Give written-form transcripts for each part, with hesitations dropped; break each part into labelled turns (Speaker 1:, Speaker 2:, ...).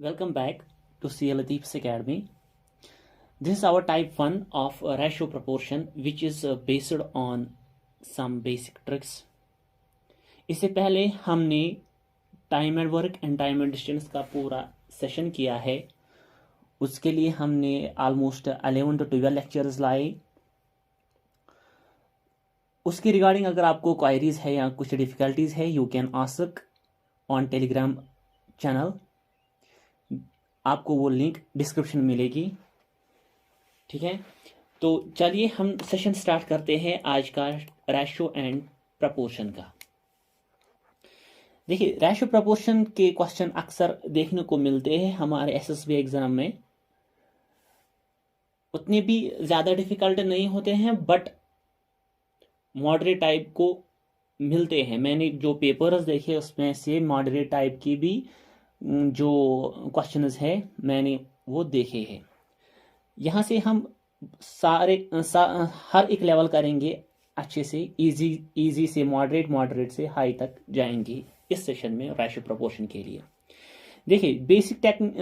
Speaker 1: Welcome back to CL Deeps Academy. This is our type 1 of ratio proportion which is based on some basic tricks. इससे पहले हमने time and work and time and distance का पूरा session किया है. उसके लिए हमने ऑलमोस्ट 11 to 12 लेक्चर्स लाए. उसकी रिगार्डिंग अगर आपको क्वायरीज है या कुछ डिफिकल्टीज है, you can ask on Telegram channel. आपको वो लिंक डिस्क्रिप्शन में मिलेगी. ठीक है, तो चलिए हम सेशन स्टार्ट करते हैं आज का रेशो एंड प्रपोर्शन का. देखिए, रेशो प्रपोर्शन के क्वेश्चन अक्सर देखने को मिलते हैं हमारे एसएसबी एग्जाम में. उतने भी ज़्यादा डिफिकल्ट नहीं होते हैं, बट मॉडरेट टाइप को मिलते हैं. मैंने जो पेपर्स देखे उसमें से मॉडरेट टाइप की भी जो क्वेश्चंस है मैंने वो देखे हैं. यहाँ से हम हर एक लेवल करेंगे अच्छे से. इजी से मॉडरेट से हाई तक जाएंगे इस सेशन में रेशो प्रोपोर्शन के लिए. देखिए,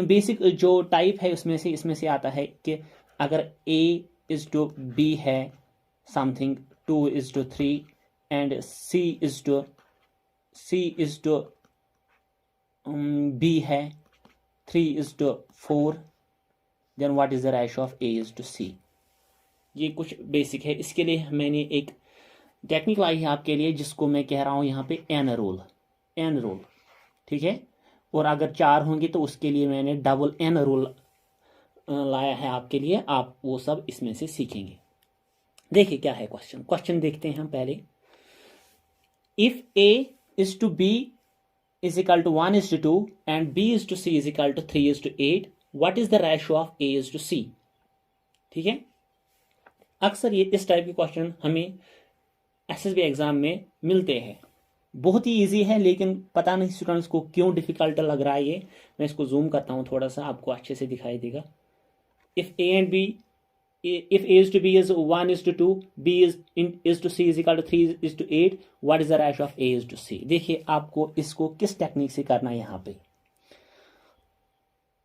Speaker 1: बेसिक जो टाइप है इसमें से आता है कि अगर A:B है समथिंग, 2:3 एंड C:B है 3:4, then what is the ratio of A:C. ये कुछ बेसिक है. इसके लिए मैंने एक टेक्निक लाई है आपके लिए जिसको मैं कह रहा हूँ यहाँ पे एन रूल. ठीक है, और अगर 4 होंगे तो उसके लिए मैंने डबल एन रूल लाया है आपके लिए. आप वो सब इसमें से सीखेंगे. देखिए क्या है क्वेश्चन देखते हैं हम पहले. If A:B is equal to 1:2 and B:C is equal to 3:8, what is the ratio of A:C? ठीक है, अक्सर ये इस टाइप के क्वेश्चन हमें एसएसबी एग्जाम में मिलते हैं. बहुत ही इजी है, लेकिन पता नहीं स्टूडेंट्स को क्यों डिफिकल्ट लग रहा है ये. मैं इसको जूम करता हूँ थोड़ा सा, आपको अच्छे से दिखाई देगा. if A:B is 1:2, B:C is equal to 3:8, what is the ratio of A:C? देखिए आपको इसको किस टेक्निक से करना है. यहाँ पे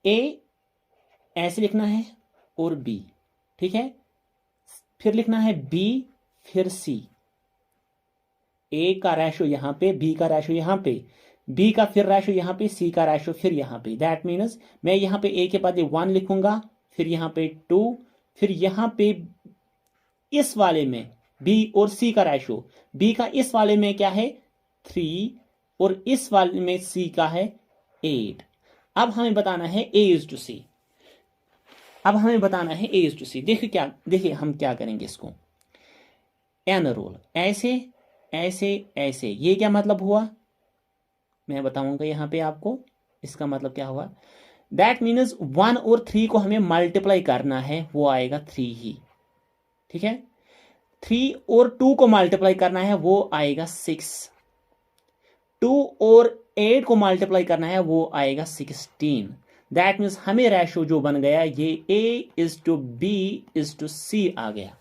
Speaker 1: A ऐसे लिखना है और B, ठीक है, फिर लिखना है B फिर C. A का रेशो यहाँ पे, B का रेशो यहाँ पे, B का फिर रेशो यहाँ पे, C का रेशो फिर यहाँ पे. दैट मीन्स मैं यहाँ पे A के बाद 1 लिखूंगा, फिर यहाँ पे 2, फिर यहाँ पे इस वाले में B और C का रेशो, B का इस वाले में क्या है 3 और इस वाले में C का है 8. अब हमें बताना है A:C. देखिए हम क्या करेंगे इसको. एन रूल, ऐसे. ये क्या मतलब हुआ मैं बताऊंगा यहाँ पे आपको. इसका मतलब क्या हुआ, दैट मीन्स 1 और 3 को हमें मल्टीप्लाई करना है, वो आएगा 3 ही. ठीक है, 3 और 2 को मल्टीप्लाई करना है, वो आएगा 6. 2 और 8 को मल्टीप्लाई करना है, वो आएगा 16. दैट मीन्स हमें रेशो जो बन गया ये A:B:C आ गया.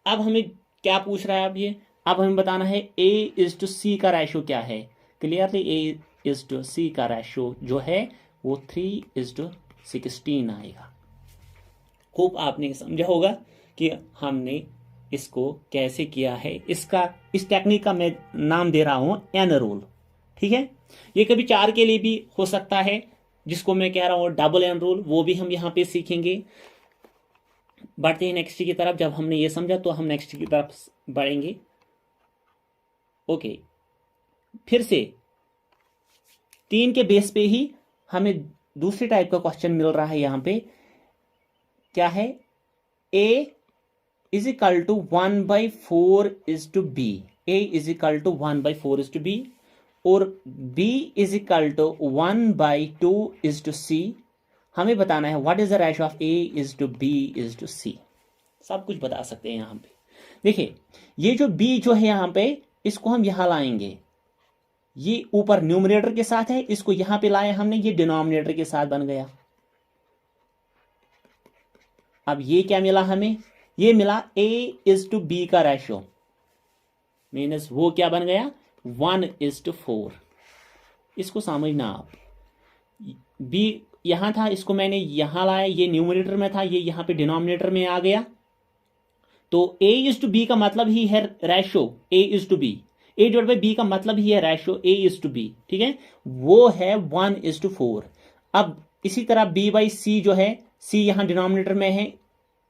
Speaker 1: अब हमें क्या पूछ रहा है अब हमें बताना है A:C का रेशो क्या है. क्लियरली A:C का रेशो जो है वो 3:16 आएगा. खूब आपने समझा होगा कि हमने इसको कैसे किया है. इस टेक्निक का मैं नाम दे रहा हूं एन रूल. ठीक है, ये कभी 4 के लिए भी हो सकता है, जिसको मैं कह रहा हूं डबल एन रूल. वो भी हम यहाँ पे सीखेंगे. बढ़ते हैं नेक्स्ट की तरफ. जब हमने ये समझा तो हम नेक्स्ट की तरफ बढ़ेंगे. ओके, फिर से 3 के बेस पे ही हमें दूसरी टाइप का क्वेश्चन मिल रहा है. यहाँ पे क्या है, A is equal to 1/4:B, A is equal to 1/4:B और B is equal to 1/2:C. हमें बताना है what is the ratio of A:B:C. सब कुछ बता सकते हैं यहाँ पे. देखिए, ये जो B जो है यहाँ पे, इसको हम यहां लाएंगे. ये ऊपर न्यूमरेटर के साथ है, इसको यहां पे लाया हमने, ये डिनोमिनेटर के साथ बन गया. अब ये क्या मिला हमें, ये मिला A:B का रेशो, मीन्स वो क्या बन गया 1:4. इसको समझना आप. B यहां था, इसको मैंने यहां लाया, ये न्यूमरेटर में था, ये यहां पे डिनोमिनेटर में आ गया। तो ए इज टू बी का मतलब ही है ratio A is to B, A divide by B का मतलब ही है ratio A is to B, ठीक है, वो है 1:4। अब इसी तरह बी बाई सी जो है, सी यहां डिनोमिनेटर में है,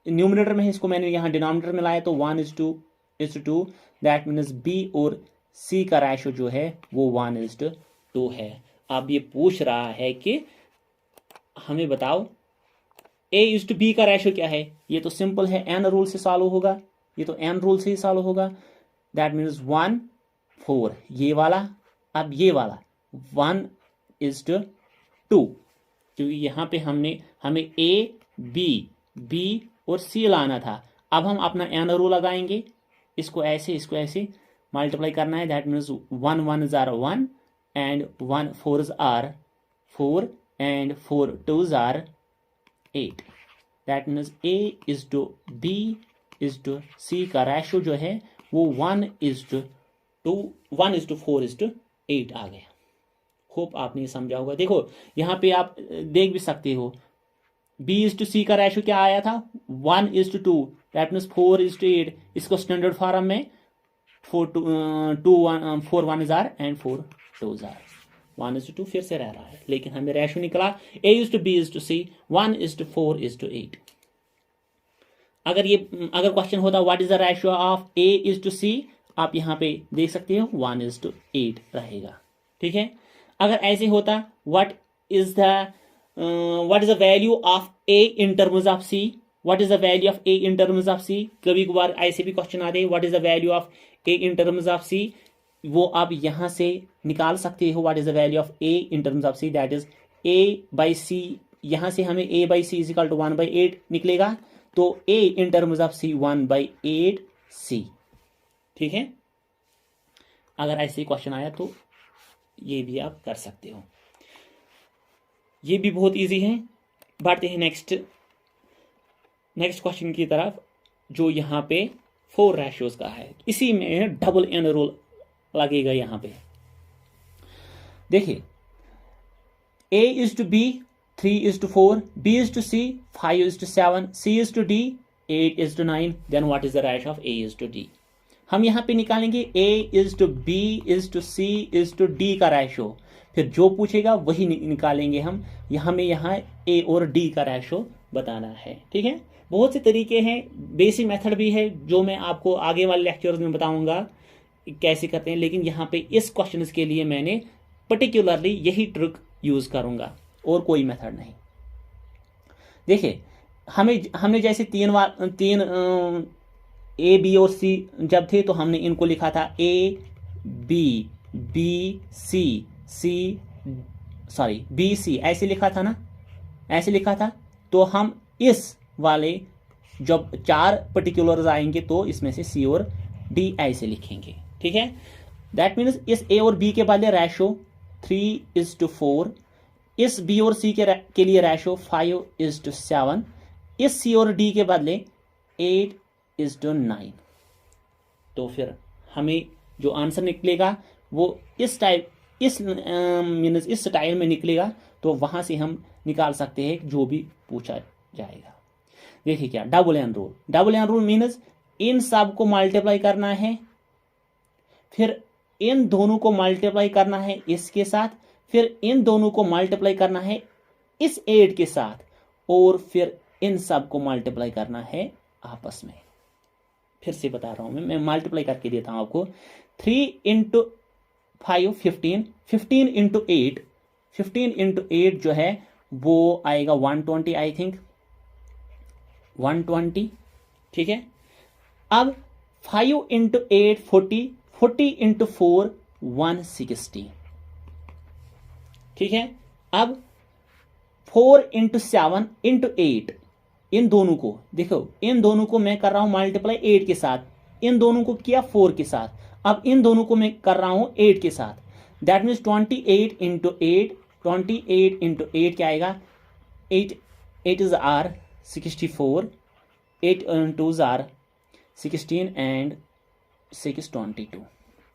Speaker 1: न्यूमिनेटर में है, इसको मैंने यहां डिनोमिनेटर में लाया, तो 1:2, दैट मीन्स बी और सी का रेशो जो है वो 1:2 है। अब ये पूछ रहा है कि हमें बताओ ए इज टू बी का रेशो क्या है। ये तो सिंपल है, एन रूल से सॉल्व होगा, ये तो एन रूल से ही सॉल्व होगा। दैट मीन्स 1:4 ये वाला, अब ये वाला 1:2, क्योंकि यहां पे हमें ए बी और सी लाना था। अब हम अपना एन रूल लगाएंगे, इसको ऐसे मल्टीप्लाई करना है। That means 1 1s are 1 and 1 4s are 4 and 4 2s are 8। That means A is to B is to C का रेशो जो है वो 1:4:8 आ गया। होप आपने समझा होगा। देखो यहाँ पे आप देख भी सकते हो, बी इज टू सी का रेशो क्या आया था 1:2, दैट मीन्स 4:8। इसको स्टैंडर्ड फॉर्म में 4 1s are and 4 2s are 1:2 फिर से रह रहा है, लेकिन हमें रेशो निकला a is to b is to c 1:4:8। अगर क्वेश्चन होता what is the ratio of a is to c, आप यहाँ पे देख सकते हो 1:8 रहेगा, ठीक है। अगर ऐसे होता what is the value of a in terms of c, what is the value of a in terms of c, कभी कभार ऐसे भी क्वेश्चन आते हैं what is the value of a in terms of c, वो आप यहां से निकाल सकते हो what is the value of a in terms of c, that is a/c। यहां से हमें a/c इज इक्वल टू 1/8 निकलेगा, तो a in terms of c 1/8c, ठीक है। अगर ऐसे क्वेश्चन आया तो ये भी आप कर सकते हो, ये भी बहुत इजी है। बढ़ते हैं नेक्स्ट क्वेश्चन की तरफ, जो यहाँ पे 4 रेशियोज का है। इसी में डबल एन रूल लगेगा यहाँ पे। देखिए a is to b 3:4, b is to c 5:7, c is to d 8:9, then what is the ratio of a is to d। हम यहाँ पे निकालेंगे a is to b is to c is to d का ratio, फिर जो पूछेगा वही निकालेंगे हम। हमें यहाँ a और d का रेशो बताना है, ठीक है। बहुत से तरीके हैं, बेसिक मेथड भी है जो मैं आपको आगे वाले लेक्चर्स में बताऊंगा कैसे करते हैं, लेकिन यहाँ पे इस क्वेश्चन के लिए मैंने पर्टिकुलरली यही ट्रिक यूज करूंगा और कोई मेथड नहीं। देखिए हमने जैसे तीन ए बी और सी जब थे तो हमने इनको लिखा था ए बी बी सी ऐसे लिखा था ना, ऐसे लिखा था। तो हम इस वाले जब 4 पर्टिकुलर्स आएंगे तो इसमें से सी और डी ऐसे लिखेंगे, ठीक है। दैट मीन्स इस ए और बी के बदले रेशो 3:4, इस बी और सी के लिए रेशो 5:7, इस सी और डी के बदले 8:9। तो फिर हमें जो आंसर निकलेगा वो इस स्टाइल में निकलेगा, तो वहां से हम निकाल सकते हैं जो भी पूछा जाएगा। देखिए क्या डबल एन रूल मीन्स इन सब को मल्टीप्लाई करना है, फिर इन दोनों को मल्टीप्लाई करना है इसके साथ, फिर इन दोनों को मल्टीप्लाई करना है इस 8 के साथ, और फिर इन सब को मल्टीप्लाई करना है आपस में। फिर से बता रहा हूं मैं मल्टीप्लाई करके देता हूं आपको। 3 × 5 15, 15 × 8, 15 × 8 जो है वो आएगा 120, आई थिंक 120, ठीक है। अब 5 × 8 40, 40 × 4 160, ठीक है। अब 4 × 7 × 8, इन दोनों को देखो, इन दोनों को मैं कर रहा हूं मल्टीप्लाई 8 के साथ, इन दोनों को किया 4 के साथ, अब इन दोनों को मैं कर रहा हूं 8 के साथ। दैट मीन्स 28 × 8, 28 × 8 क्या आएगा 8 is r 64, 8 2s are 16 and 6 22,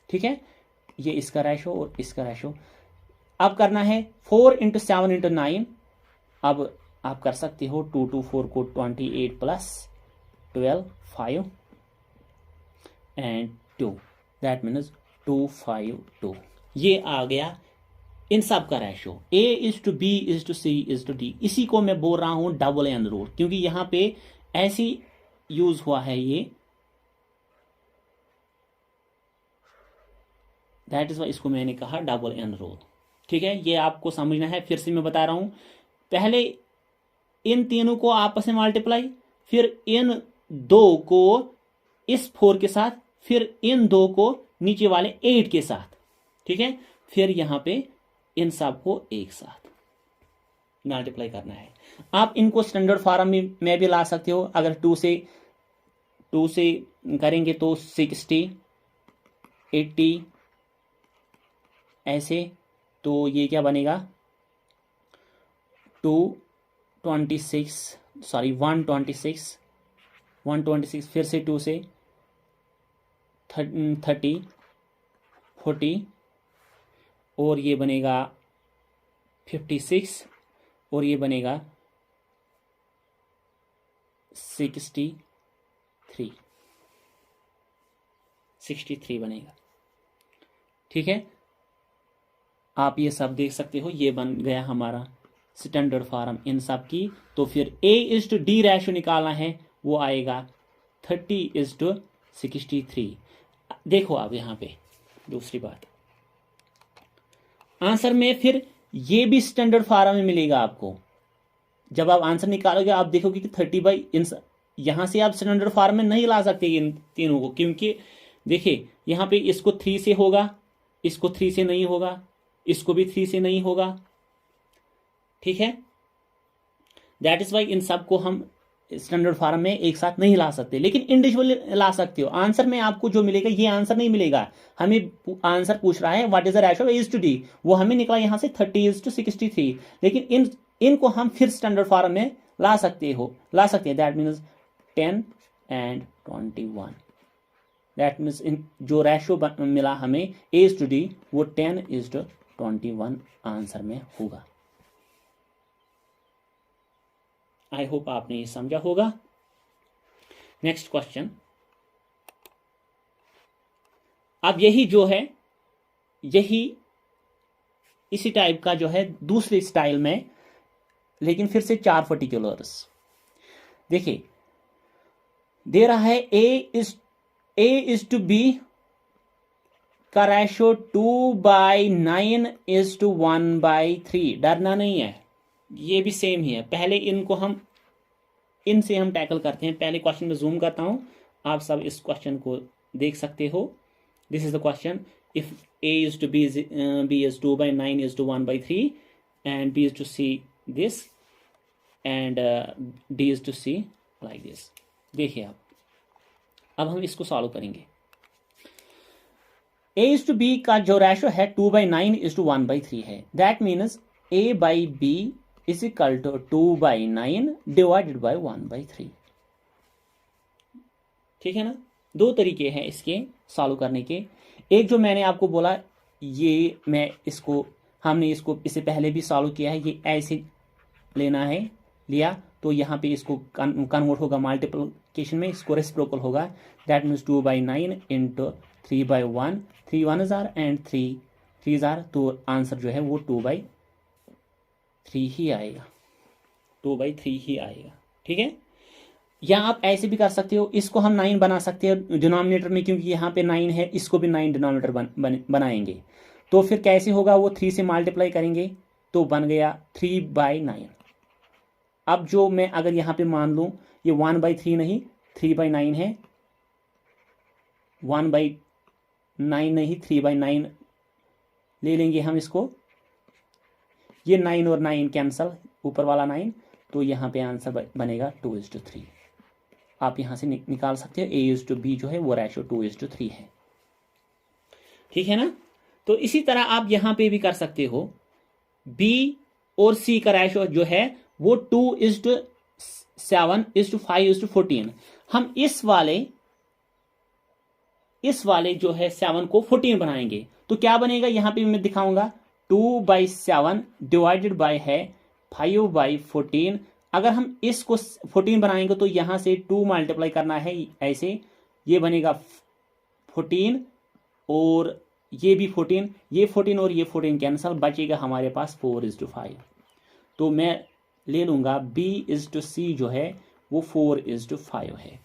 Speaker 1: ठीक है। ये इसका रेशो और इसका रेशो। अब करना है 4 × 7 × 9, अब आप कर सकते हो 2 to 4 को 28 प्लस 12 5 एंड 2, दैट मीन्स 2 5 2। ये आ गया इन सब का ratio. A is to B is to C is to D। इसी को मैं बोल रहा हूं डबल एन रूल, क्योंकि यहां पे ऐसी यूज हुआ है ये, दैट इज वाई इसको मैंने कहा डबल एन रूल। ठीक है, ये आपको समझना है। फिर से मैं बता रहा हूं, पहले इन तीनों को आपस में मल्टीप्लाई, फिर इन दो को इस 4 के साथ, फिर इन दो को नीचे वाले 8 के साथ। ठीक है, फिर यहां पे इन सब को एक साथ मल्टीप्लाई करना है। आप इनको स्टैंडर्ड फॉर्म में भी ला सकते हो। अगर 2 से करेंगे तो 60 80 ऐसे, तो ये क्या बनेगा 126, फिर से 2 से 30 40 और ये बनेगा 56 और ये बनेगा 63 बनेगा। ठीक है, आप ये सब देख सकते हो। ये बन गया हमारा स्टैंडर्ड फॉर्म इन सब की। तो फिर A/D रेशो निकालना है, वो आएगा 30:63। देखो आप यहाँ पे दूसरी बात, आंसर में फिर ये भी स्टैंडर्ड फॉर्म में मिलेगा आपको। जब आप आंसर निकालोगे आप देखोगे कि 30 यहां से आप स्टैंडर्ड फॉर्म में नहीं ला सकते इन तीनों को, क्योंकि देखिए यहां पे इसको 3 से होगा, इसको 3 से नहीं होगा, इसको भी 3 से नहीं होगा। ठीक है, दैट इज वाई इन सबको हम स्टैंडर्ड फॉर्म में एक साथ नहीं ला सकते, लेकिन इंडिविजुअली ला सकते हो। आंसर में आपको जो मिलेगा ये आंसर नहीं मिलेगा। हमें आंसर पूछ रहा है what is the ratio A/D, वो हमें निकला यहां से 30:63, लेकिन इनको हम फिर स्टैंडर्ड फॉर्म में ला सकते हैं। That means 10 and 21। That means जो रेशो मिला हमें A/D वो 10:21 आंसर में होगा। आई होप आपने ये समझा होगा। नेक्स्ट क्वेश्चन, अब यही जो है, यही इसी टाइप का जो है दूसरे स्टाइल में, लेकिन फिर से 4 पर्टिकुलर्स। देखिए दे रहा है A/B का रेशो 2/9:1/3। डरना नहीं है, ये भी सेम ही है। पहले इनसे हम टैकल करते हैं। पहले क्वेश्चन में जूम करता हूं, आप सब इस क्वेश्चन को देख सकते हो। This is the question, if A/B is 2/9:1/3 and B is to C this and D is to C like this। देखिए अब हम इसको सॉल्व करेंगे। A/B का जो रेशो है 2/9:1/3 है। That means A/B is equal to 2/9 divided by 1/3। ठीक है ना, दो तरीके हैं इसके सॉल्व करने के। एक जो मैंने आपको बोला, ये हमने इसको इससे पहले भी सॉल्व किया है। ये ऐसे लेना है, लिया तो यहाँ पे इसको कन्वर्ट होगा मल्टीप्लिकेशन में, इसको रेसिप्रोकल होगा। That means 2/9 into 3/1, 3 1s are and 3 3s are, तो आंसर जो है वो 2/3 ही आएगा, 2/3 ही आएगा। ठीक है, या आप ऐसे भी कर सकते हो, इसको हम 9 बना सकते हैं डिनोमिनेटर में, क्योंकि यहाँ पे 9 है, इसको भी 9 डिनोमिनेटर बनाएंगे। तो फिर कैसे होगा, वो 3 से मल्टीप्लाई करेंगे तो बन गया 3/9। अब जो मैं अगर यहाँ पे मान लूँ ये 1/3 नहीं 3/9 है, 1/9 नहीं 3/9 ले लेंगे हम इसको। ये 9 और 9 कैंसल, ऊपर वाला 9, तो यहाँ पे आंसर बनेगा 2:3। आप यहाँ से निकाल सकते हो A/B जो है वो रेशो 2:3 है। ठीक है ना, तो इसी तरह आप यहाँ पे भी कर सकते हो। B और C का रेशो जो है वो 2:7:5:14। हम इस वाले जो है 7 को 14 बनाएंगे, तो क्या बनेगा यहाँ पे मैं दिखाऊंगा। 2/7 डिवाइडेड बाय है 5/14। अगर हम इसको 14 बनाएंगे तो यहां से 2 मल्टीप्लाई करना है ऐसे, ये बनेगा 14 और ये भी 14, ये 14 और ये 14 कैंसल, बचेगा हमारे पास 4:5। तो मैं ले लूंगा B/C जो है वो 4:5 है।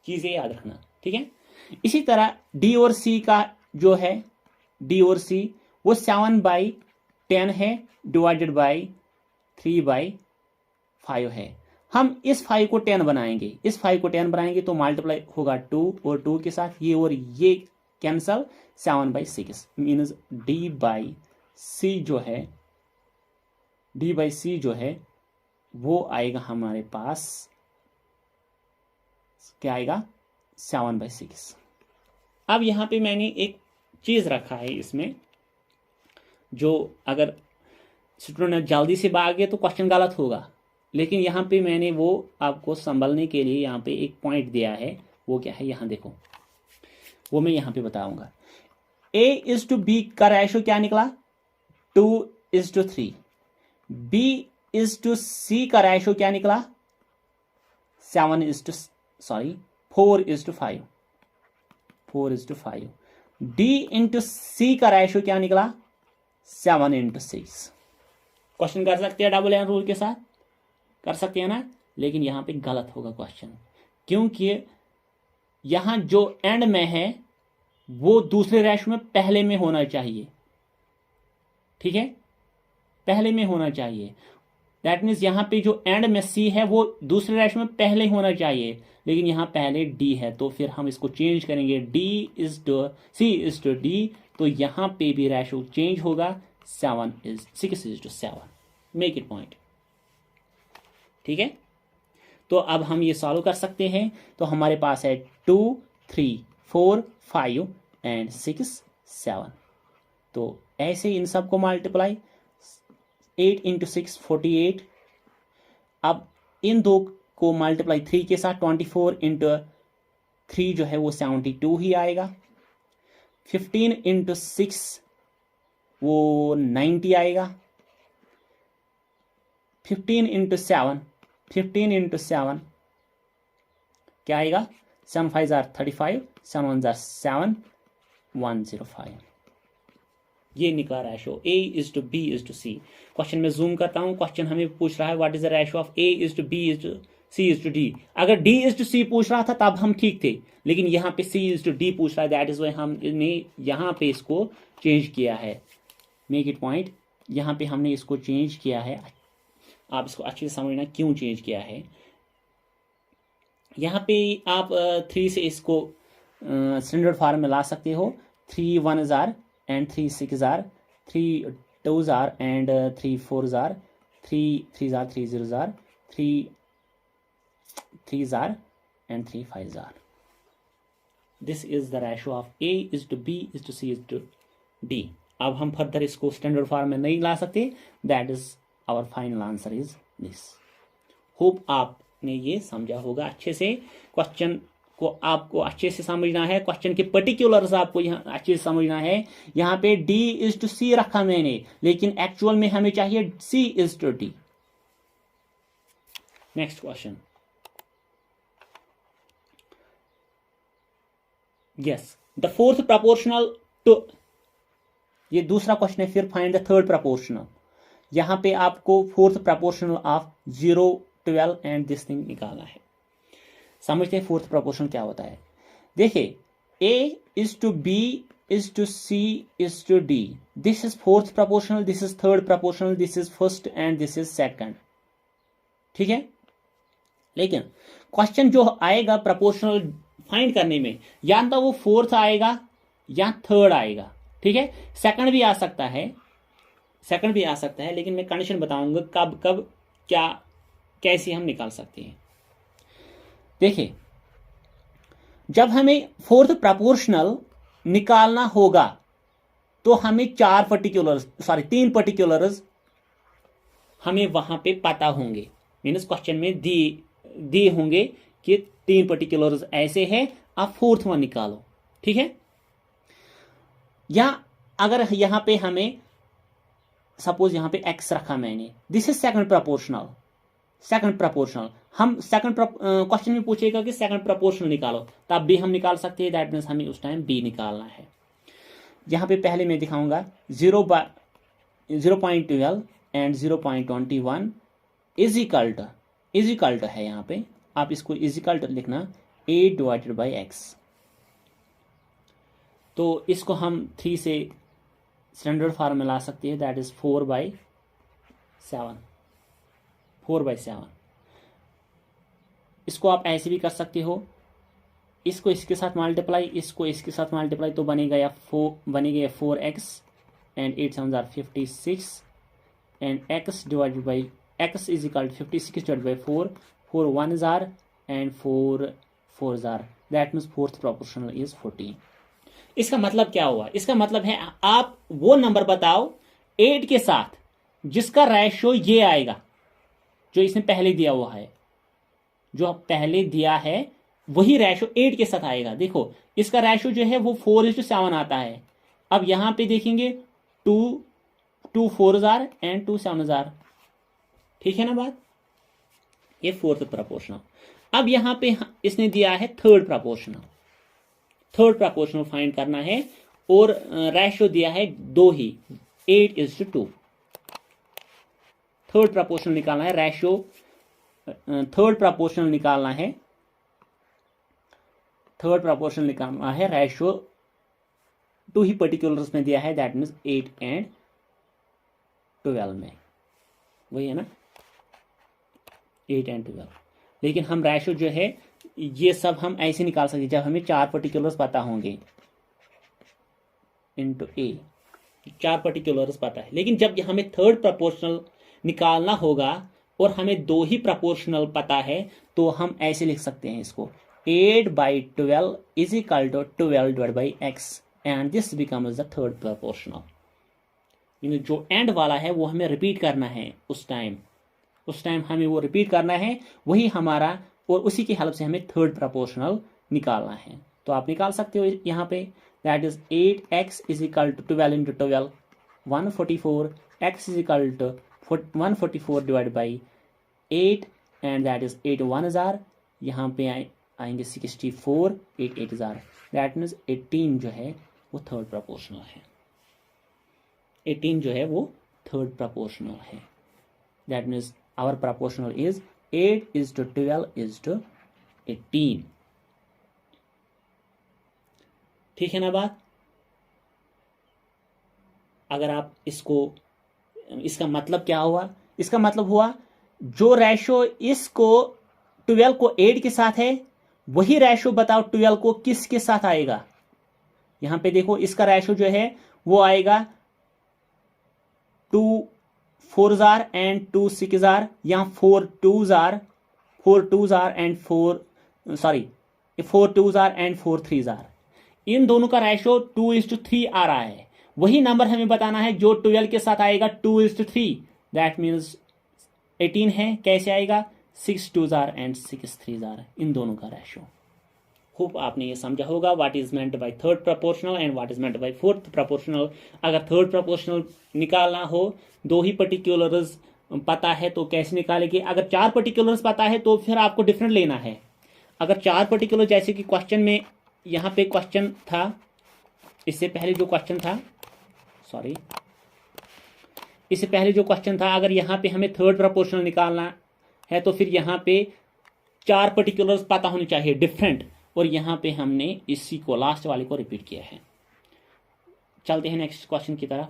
Speaker 1: चीजें याद रखना, ठीक है। इसी तरह D और C का जो है, D और C वो 7/10 है डिवाइडेड बाई 3/5 है। हम इस 5 को 10 बनाएंगे, इस 5 को 10 बनाएंगे तो मल्टीप्लाई होगा 2 और 2 के साथ ये और ये कैंसल, 7/6 मीन्स D/C जो है वो आएगा हमारे पास, क्या आएगा, 7/6। अब यहां पे मैंने एक चीज रखा है इसमें, जो अगर स्टूडेंट जल्दी से भाग गए तो क्वेश्चन गलत होगा, लेकिन यहां पे मैंने वो आपको संभलने के लिए यहां पे एक पॉइंट दिया है। वो क्या है, यहां देखो, वो मैं यहां पे बताऊंगा। A/B का रेशो क्या निकला, 2:3। B/C का रेशो क्या निकला, 4:5। 4:5। D/C का रेशो क्या निकला, 7:6। क्वेश्चन कर सकते हैं डबल एन रूल के साथ, कर सकते हैं ना, लेकिन यहां पे गलत होगा क्वेश्चन, क्योंकि यहां जो एंड में है वो दूसरे रेशो में पहले में होना चाहिए, ठीक है, पहले में होना चाहिए। दैट मीन्स यहां पे जो एंड में C है वो दूसरे रेशो में पहले होना चाहिए, लेकिन यहां पहले D है, तो फिर हम इसको चेंज करेंगे, C/D, तो यहां पे भी रेशो चेंज होगा, 6:7। मेक इट पॉइंट, ठीक है। तो अब हम ये सॉल्व कर सकते हैं। तो हमारे पास है 2, 3, 4, 5 एंड 6, 7। तो ऐसे इन सब को मल्टीप्लाई, 8 × 6 48। अब इन दो को मल्टीप्लाई 3 के साथ, 24 × 3 जो है वो 72 ही आएगा। 15 × 6 वो 90 आएगा। 15 × 7 क्या आएगा, 7 5 35, 7 1 7, 105। ये निकला रेशो A/B/C। क्वेश्चन में जूम करता हूं, क्वेश्चन हमें पूछ रहा है what is the ratio of A/B/C/D। अगर D/C पूछ रहा था तब हम ठीक थे, लेकिन यहां पे C/D पूछ रहा है, दैट इज वाई हमने यहां पे इसको चेंज किया है। मेक इट पॉइंट, यहां पे हमने इसको चेंज किया है। आप इसको अच्छे से समझना क्यों चेंज किया है। यहाँ पे आप 3 से इसको स्टैंडर्ड फॉर्म में ला सकते हो। 3 1s are and 3 6s are, 3 2s are and 3 4s are, 3 3s are, 3 0s are, 3 3s are and 3 5s are. This is the ratio of A/B/C/D. अब हम फर्दर इसको स्टैंडर्ड फॉर्म में नहीं ला सकते। That is our final answer is this. Hope आपने ये समझा होगा अच्छे से। क्वेश्चन को आपको अच्छे से समझना है, क्वेश्चन के पर्टिकुलर्स आपको यहाँ अच्छे से समझना है। यहाँ पे D/C रखा मैंने, लेकिन एक्चुअल में हमें चाहिए C/D। Next question, yes, the fourth proportional to, ये दूसरा क्वेश्चन है। फिर फाइंड द थर्ड प्रोपोर्शनल। यहां पे आपको fourth proportional of 0, 12 and this thing निकालना है। समझते हैं फोर्थ प्रोपोर्शनल क्या होता है। देखिए, A/B/C/D, this is fourth proportional, this is third proportional, this is first and this is second, ठीक है। लेकिन क्वेश्चन जो आएगा प्रोपोर्शनल फाइंड करने में, या तो वो फोर्थ आएगा या थर्ड आएगा, ठीक है। सेकंड भी आ सकता है, सेकंड भी आ सकता है, लेकिन मैं कंडीशन बताऊंगा कब कब क्या कैसे हम निकाल सकते हैं। देखिए, जब हमें फोर्थ प्रोपोर्शनल निकालना होगा तो हमें 3 पर्टिकुलर्स हमें वहां पे पता होंगे। मीन्स क्वेश्चन में दिए होंगे कि 3 पर्टिकुलर्स ऐसे हैं, आप फोर्थ वन निकालो, ठीक है। या अगर यहां पे हमें सपोज यहाँ पे x रखा मैंने, this is second proportional. Second proportional हम सेकंड क्वेश्चन में पूछेगा कि सेकंड प्रोपोर्शनल निकालो, तब भी हम निकाल सकते हैं, दैट मीन्स हमें उस टाइम बी निकालना है। यहाँ पे पहले मैं दिखाऊंगा 0.12 एंड 0.21 इजिकल्ट है। यहाँ पे आप इसको इजिकल्ट लिखना 8 डिवाइडेड बाई एक्स। तो इसको हम 3 से स्टैंडर्ड फॉर्म में ला सकते हैं, दैट इज 4/7। इसको आप ऐसे भी कर सकते हो, इसको इसके साथ मल्टीप्लाई, इसको इसके साथ मल्टीप्लाई, तो बनेगा या 4x and 8 7 are 56 and x divided by x is equal to 56 divided by 4 1 are and 4 4 are, that means fourth proportional is 14। इसका मतलब क्या हुआ? इसका मतलब है आप वो नंबर बताओ 8 के साथ जिसका रेशो ये आएगा जो इसने पहले दिया हुआ है, जो पहले दिया है वही रेशो 8 के साथ आएगा। देखो इसका रेशो जो है वो 4:7 आता है। अब यहां पे देखेंगे 2 4 are एंड 2 7 are, ठीक है ना बात? ये फोर्थ प्रोपोर्शनल। अब यहां पे इसने दिया है थर्ड प्रोपोर्शनल फाइंड करना है और रेशो दिया है 2 ही, 8:2। थर्ड प्रोपोर्शनल निकालना है, रेशो थर्ड प्रोपोर्शनल निकालना है, रेशो 2 ही पर्टिकुलर्स में दिया है, दैट मीन्स 8 एंड 12 में, वही है ना, 8 एंड 12। लेकिन हम रेशो जो है ये सब हम ऐसे निकाल सकते जब हमें 4 पर्टिकुलर्स पता होंगे, इनटू ए 4 पर्टिकुलर्स पता है। लेकिन जब हमें थर्ड प्रोपोर्शनल निकालना होगा और हमें 2 ही प्रोपोर्शनल पता है, तो हम ऐसे लिख सकते हैं इसको 8/12 is equal to 12 divide by X and this becomes the third proportional. जो एंड वाला है वो हमें रिपीट करना है, उस टाइम हमें वो रिपीट करना है, वही हमारा, और उसी की हेल्प से हमें थर्ड प्रोपोर्शनल निकालना है। तो आप निकाल सकते हो यहाँ पे, that is 8x is equal to 12 into 12 144, x is equal to 144 divide by 8 and that is 8 1 are, यहाँ पे आएंगे 64, 8 8 are, दैट मीन्स 18 जो है वो थर्ड प्रोपोर्शनल है। 18 जो है वो थर्ड प्रोपोर्शनल है, that means our proportional is 8:12:18। ठीक है ना बात? अगर आप इसका मतलब क्या हुआ? इसका मतलब हुआ जो रेशो इसको 12 को 8 के साथ है, वही रेशो बताओ 12 को किसके साथ आएगा। यहां पे देखो इसका रेशो जो है वो आएगा 2 4 are एंड 2 6 are, यहाँ 4 2s are and 4 2s are and 4 3s are। इन दोनों का रेशो 2:3 आ रहा है। वही नंबर हमें बताना है जो 12 के साथ आएगा 2:3, दैट मीन्स 18 है। कैसे आएगा? 6 2s are and 6 3s are, इन दोनों का रेशो। होप आपने ये समझा होगा what is meant by third proportional and what is meant by fourth proportional. अगर थर्ड प्रोपोर्शनल निकालना हो, 2 ही पर्टिकुलर्स पता है तो कैसे निकालेंगे। अगर 4 पर्टिकुलर्स पता है तो फिर आपको डिफरेंट लेना है। अगर 4 पर्टिकुलर, जैसे कि क्वेश्चन में यहाँ पे क्वेश्चन था, इससे पहले जो क्वेश्चन था, अगर यहाँ पे हमें थर्ड प्रोपोर्शनल निकालना है तो फिर यहाँ पे 4 पर्टिकुलर्स पता होने चाहिए डिफरेंट, और यहाँ पे हमने इसी को लास्ट वाले को रिपीट किया है। चलते हैं नेक्स्ट क्वेश्चन की तरफ।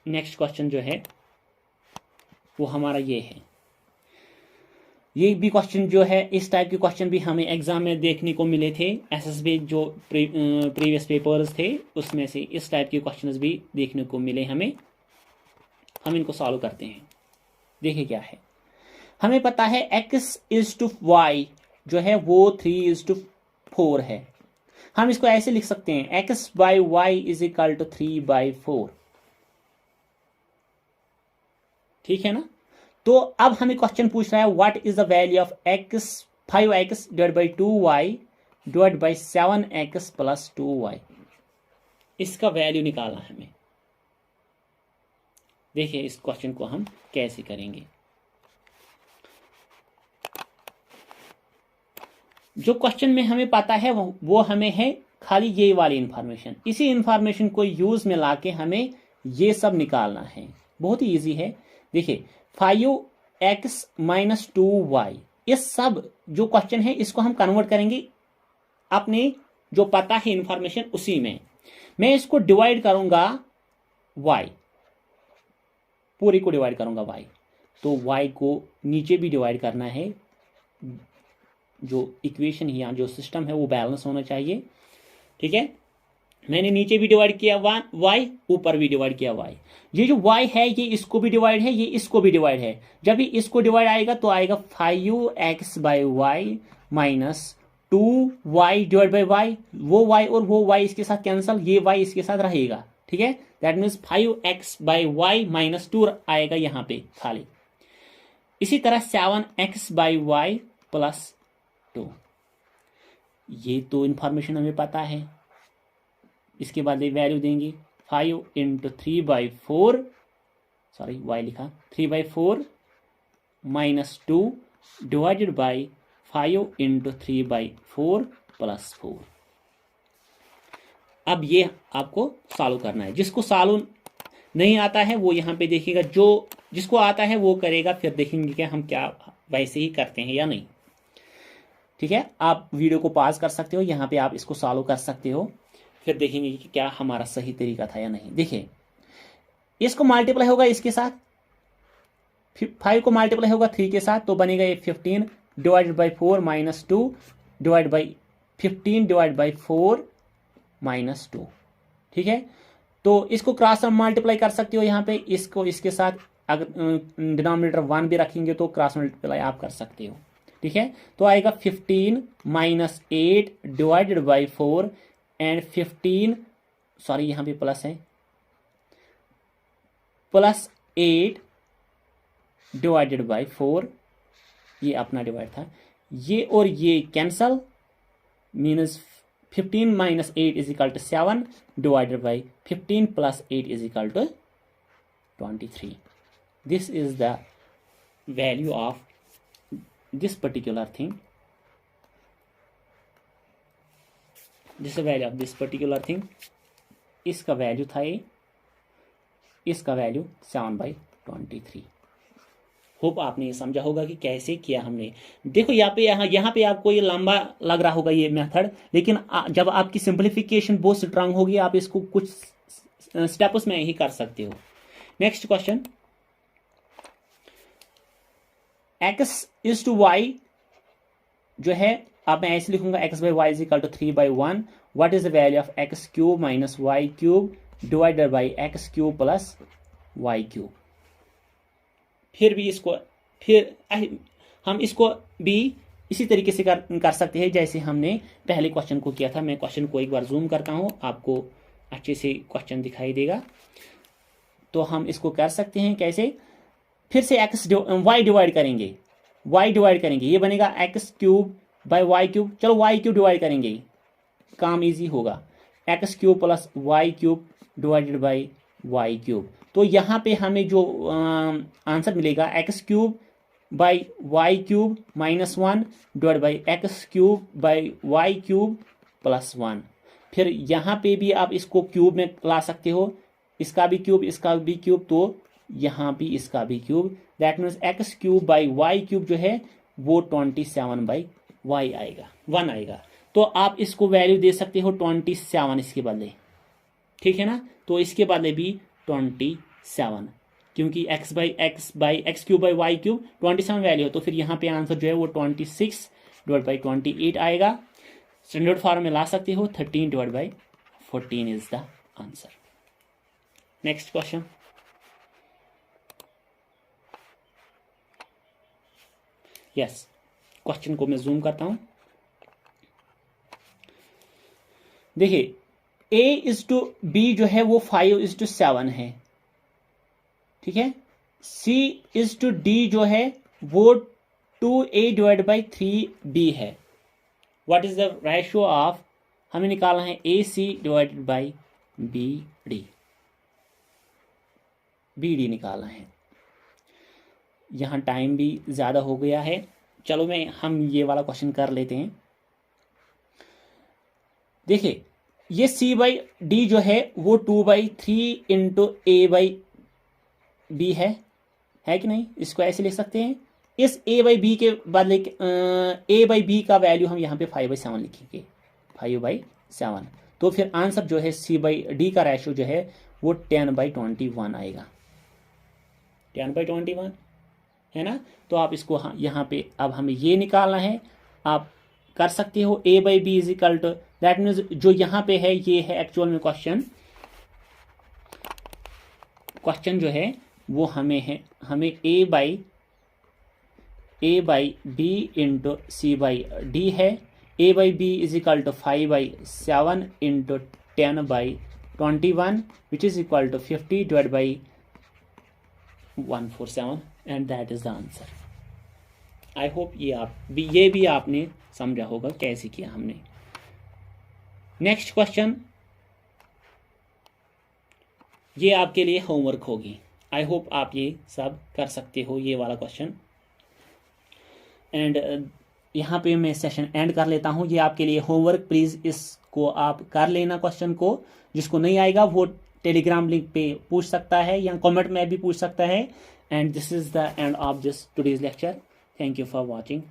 Speaker 1: नेक्स्ट क्वेश्चन जो है वो हमारा ये है। ये भी क्वेश्चन जो है, इस टाइप के क्वेश्चन भी हमें एग्जाम में देखने को मिले थे। एसएसबी जो प्रीवियस पेपर्स थे उसमें से इस टाइप के क्वेश्चंस भी देखने को मिले हमें। हम इनको सॉल्व करते हैं। देखिए क्या है, हमें पता है x/y जो है वो 3:4 है। हम इसको ऐसे लिख सकते हैं x/y इज इक्वल टू 3/4। ठीक है ना? तो अब हमें क्वेश्चन पूछ रहा है what is the value of 5x divide by 2y divide by 7x plus 2y, इसका वैल्यू निकालना है हमें। देखिए इस क्वेश्चन को हम कैसे करेंगे। जो क्वेश्चन में हमें पता है वो हमें है खाली ये वाली इंफॉर्मेशन, इसी इंफॉर्मेशन को यूज में लाके हमें ये सब निकालना है। बहुत ही इजी है। देखिए 5x माइनस 2y, ये सब जो क्वेश्चन है इसको हम कन्वर्ट करेंगे अपने जो पता है इंफॉर्मेशन उसी में। मैं इसको डिवाइड करूंगा y, पूरी को डिवाइड करूंगा y, तो y को नीचे भी डिवाइड करना है। जो इक्वेशन है यहाँ जो सिस्टम है वो बैलेंस होना चाहिए। ठीक है, मैंने नीचे भी डिवाइड किया y, ऊपर भी डिवाइड किया y। ये जो y है ये इसको भी डिवाइड है, ये इसको भी डिवाइड है। जब भी इसको डिवाइड आएगा तो आएगा 5x by Y minus 2y divide by y। वो y और वो y इसके साथ कैंसल, ये y इसके साथ रहेगा। ठीक है, that means 5x by Y minus 2 आएगा यहाँ पे खाली। इसी तरह 7x बाई वाई प्लस 2, ये तो इंफॉर्मेशन हमें पता है। इसके बाद ये वैल्यू देंगे 5 इंटू 3/4, सॉरी y लिखा 3/4 minus 2 divided by 5 into 3/4 plus 4। अब ये आपको सॉल्व करना है। जिसको सॉल्व नहीं आता है वो यहाँ पे देखिएगा, जो जिसको आता है वो करेगा, फिर देखेंगे कि हम क्या वैसे ही करते हैं या नहीं। ठीक है, आप वीडियो को पॉज कर सकते हो, यहाँ पे आप इसको सॉल्व कर सकते हो, फिर देखेंगे कि क्या हमारा सही तरीका था या नहीं। देखिए इसको मल्टीप्लाई होगा इसके साथ, 5 को मल्टीप्लाई होगा 3 के साथ, तो बनेगा ये 15 divided by 4 minus 2 divide by 15 divide by 4 minus 2। ठीक है, तो इसको क्रॉस मल्टीप्लाई कर सकते हो यहाँ पे, इसको इसके साथ अगर डिनोमिनेटर 1 भी रखेंगे तो क्रॉस मल्टीप्लाई आप कर सकते हो। ठीक है, तो आएगा 15 minus 8 divided by 4 and 15, sorry यहाँ पे प्लस है, प्लस 8 डिवाइडेड बाई 4, ये अपना डिवाइड था, ये और ये cancel, minus 15 minus 8 is equal to 7 divided by 15 plus 8 is equal to 23। This is the value of this particular thing. This is the value of this particular thing. इसका value था ये, इसका वैल्यू 7/23। होप आपने ये समझा होगा कि कैसे किया हमने। देखो यहाँ पे आपको ये लंबा लग रहा होगा ये मेथड, लेकिन जब आपकी सिंप्लीफिकेशन बहुत स्ट्रांग होगी आप इसको कुछ स्टेप्स में ही कर सकते हो। Next question, x is to Y जो है, अब मैं ऐसे लिखूंगा x by Y is equal to 3/1। What is the value of x cube minus Y cube divided by x cube plus Y cube. फिर हम इसको भी इसी तरीके से कर सकते हैं जैसे हमने पहले क्वेश्चन को किया था। मैं क्वेश्चन को एक बार जूम करता हूं, आपको अच्छे से क्वेश्चन दिखाई देगा। तो हम इसको कर सकते हैं कैसे, फिर से y डिवाइड करेंगे, ये बनेगा x cube by Y cube. चलो y क्यूब डिवाइड करेंगे, काम इजी होगा, x cube plus Y cube divided by Y cube. तो यहाँ पे हमें जो आंसर मिलेगा x cube by Y cube minus 1 divide by X cube by Y cube plus 1। फिर यहाँ पे भी आप इसको क्यूब में ला सकते हो, इसका भी क्यूब, तो यहाँ भी इसका भी cube, that means X cube by Y cube जो है वो 27/y आएगा, 1 आएगा। तो आप इसको वैल्यू दे सकते हो 27 इसके बदले, ठीक है ना। तो इसके बदले भी 27, क्योंकि x by X cube by Y cube 27 value है, तो फिर यहाँ पे आंसर जो है वो 26 डिवाइड बाई 28 आएगा। स्टैंडर्ड फॉर्म में ला सकते हो, 13 divide by 14 is the answer. Next question, yes, question को मैं जूम करता हूं। देखिए a इज टू b जो है वो 5:7 है, ठीक है। c इज टू d जो है वो 2a डिवाइड बाई 3b है। What is the ratio of, हमें निकालना है A C divided by B D, B D निकालना है। यहाँ टाइम भी ज़्यादा हो गया है, चलो हम ये वाला क्वेश्चन कर लेते हैं। देखिए ये सी बाई डी जो है वो 2/3 इंटू ए बाई बी है कि नहीं, इसको ऐसे लिख सकते हैं। इस ए बाई बी के बदले ए बाई बी का वैल्यू हम यहाँ पे 5/7 लिखेंगे, 5/7। तो फिर आंसर जो है सी बाई डी का रेशियो जो है वो 10/21 आएगा, 10/21 है ना। तो आप इसको यहाँ पे अब हमें ये निकालना है, आप कर सकते हो A by B is equal to, that means जो यहाँ पे है ये है एक्चुअल में क्वेश्चन जो है वो हमें A by B into C by D है। A by B is equal to 5/7 into 10/21 which is equal to 50 divide by 147 and that is the answer. I hope ये भी आपने समझा होगा कैसे किया हमने। नेक्स्ट क्वेश्चन, ये आपके लिए होमवर्क होगी। आई होप आप ये सब कर सकते हो, ये वाला क्वेश्चन। एंड यहाँ पे मैं सेशन एंड कर लेता हूँ। ये आपके लिए होमवर्क, प्लीज़ इसको आप कर लेना क्वेश्चन को। जिसको नहीं आएगा वो टेलीग्राम लिंक पे पूछ सकता है या कमेंट में भी पूछ सकता है। And this is the end of this today's lecture. Thank you for watching.